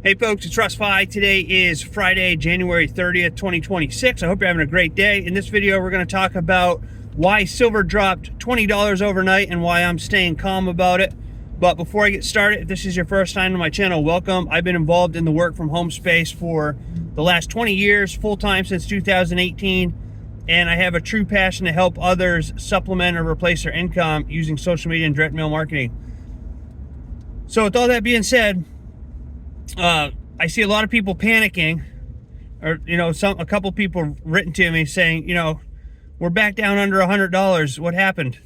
Hey folks, it's Russ. Today is Friday, January 30th, 2026. I hope you're having a great day. In this video, we're going to talk about why silver dropped $20 overnight and why I'm staying calm about it. But before I get started, if this is your first time to my channel, welcome. I've been involved in the work from home space for the last 20 years, full-time since 2018, and I have a true passion to help others supplement or replace their income using social media and direct mail marketing. So with all that being said, I see a lot of people panicking, or a couple people written to me saying, we're back down under $100. What happened?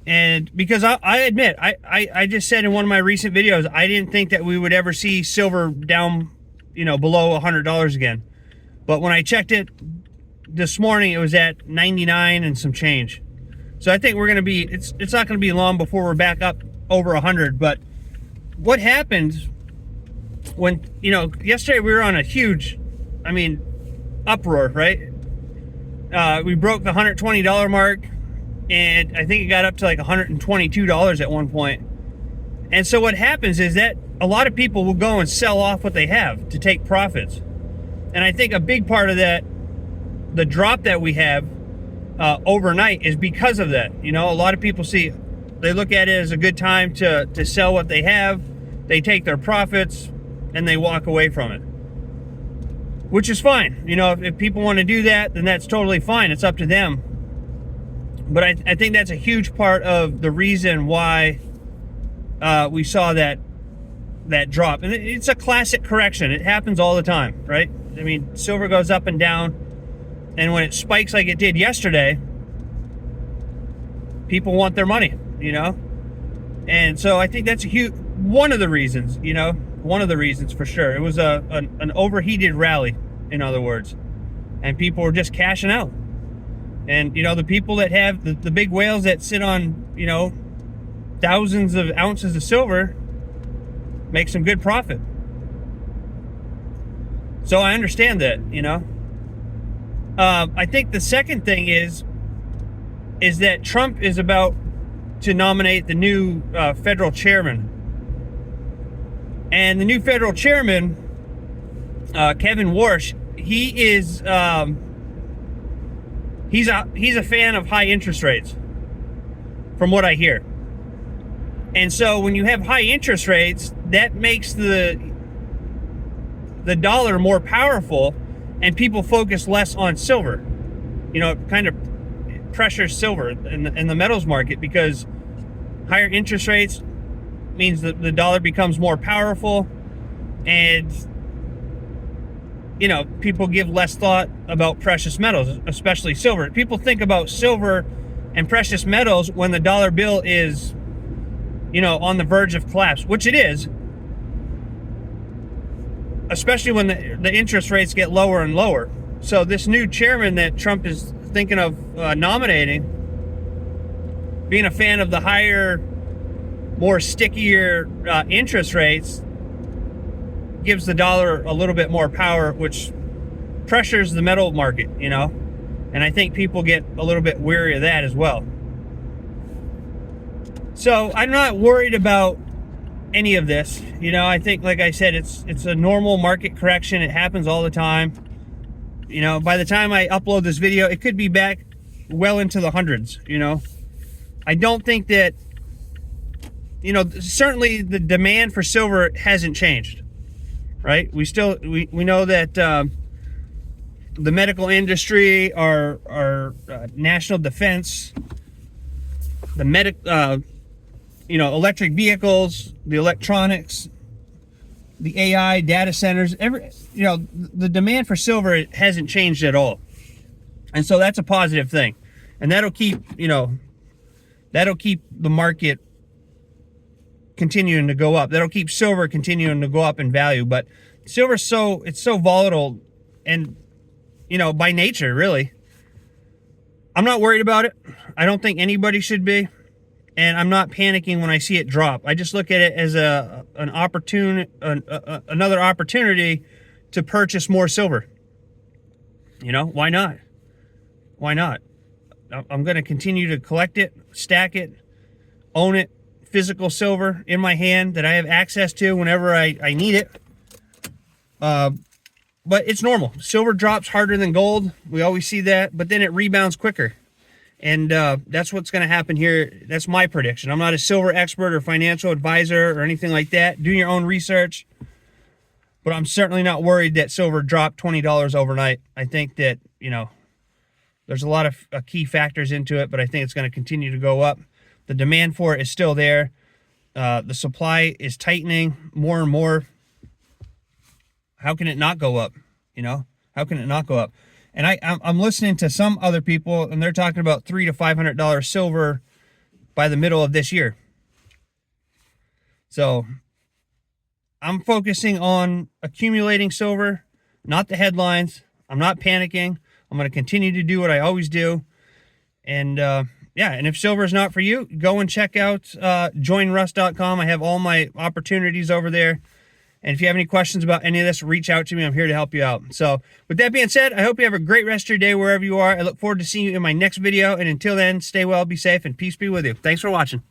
And because I admit, I just said in one of my recent videos, I didn't think that we would ever see silver down, below $100 again. But when I checked it this morning, it was at 99 and some change. So I think we're going to be, it's not going to be long before we're back up over 100. But what happened when, yesterday we were on a huge, uproar, right? We broke the $120 mark, and I think it got up to like $122 at one point. And so what happens is that a lot of people will go and sell off what they have to take profits. And I think a big part of that, the drop that we have overnight, is because of that. A lot of people they look at it as a good time to sell what they have. They take their profits and they walk away from it, which is fine. If people want to do that, then that's totally fine. It's up to them. But I think that's a huge part of the reason why we saw that drop. And it's a classic correction. It happens all the time, right? Silver goes up and down, and when it spikes like it did yesterday, people want their money, And so I think that's one of the reasons, one of the reasons for sure. It was an overheated rally, in other words, and people were just cashing out. And the people that have the big whales that sit on thousands of ounces of silver make some good profit. So I understand that. I think the second thing is that Trump is about to nominate the new federal chairman. And the new federal chairman, Kevin Warsh, he's a fan of high interest rates, from what I hear. And so when you have high interest rates, that makes the dollar more powerful, and people focus less on silver. It kind of pressures silver in the metals market, because higher interest rates means that the dollar becomes more powerful, and people give less thought about precious metals, especially silver. People think about silver and precious metals when the dollar bill is on the verge of collapse, which it is, especially when the interest rates get lower and lower. So this new chairman that Trump is thinking of nominating, being a fan of the higher, more stickier interest rates, gives the dollar a little bit more power, which pressures the metal market, and I think people get a little bit weary of that as well. So I'm not worried about any of this. I think, like I said, it's a normal market correction. It happens all the time. By the time I upload this video, it could be back well into the hundreds. I don't think that, certainly the demand for silver hasn't changed, right? We know that the medical industry, our national defense, the electric vehicles, the electronics, the AI data centers, the demand for silver hasn't changed at all. And so that's a positive thing. And that'll keep the market continuing to go up. That'll keep silver continuing to go up in value. But silver's so volatile, and by nature, really. I'm not worried about it. I don't think anybody should be. And I'm not panicking when I see it drop. I just look at it as another opportunity to purchase more silver. Why not? Why not? I'm going to continue to collect it, stack it, own it, physical silver in my hand that I have access to whenever I need it. But it's normal. Silver drops harder than gold. We always see that, but then it rebounds quicker. And that's what's going to happen here. That's my prediction. I'm not a silver expert or financial advisor or anything like that. Do your own research. But I'm certainly not worried that silver dropped $20 overnight. I think that, you know, there's a lot of key factors into it, but I think it's going to continue to go up. The demand for it is still there. The supply is tightening more and more. How can it not go up? You know, how can it not go up? And I'm listening to some other people, and they're talking about $300 to $500 silver by the middle of this year. So I'm focusing on accumulating silver, not the headlines. I'm not panicking. I'm going to continue to do what I always do. And yeah, and if silver is not for you, go and check out joinruss.com. I have all my opportunities over there. And if you have any questions about any of this, reach out to me. I'm here to help you out. So with that being said, I hope you have a great rest of your day wherever you are. I look forward to seeing you in my next video. And until then, stay well, be safe, and peace be with you. Thanks for watching.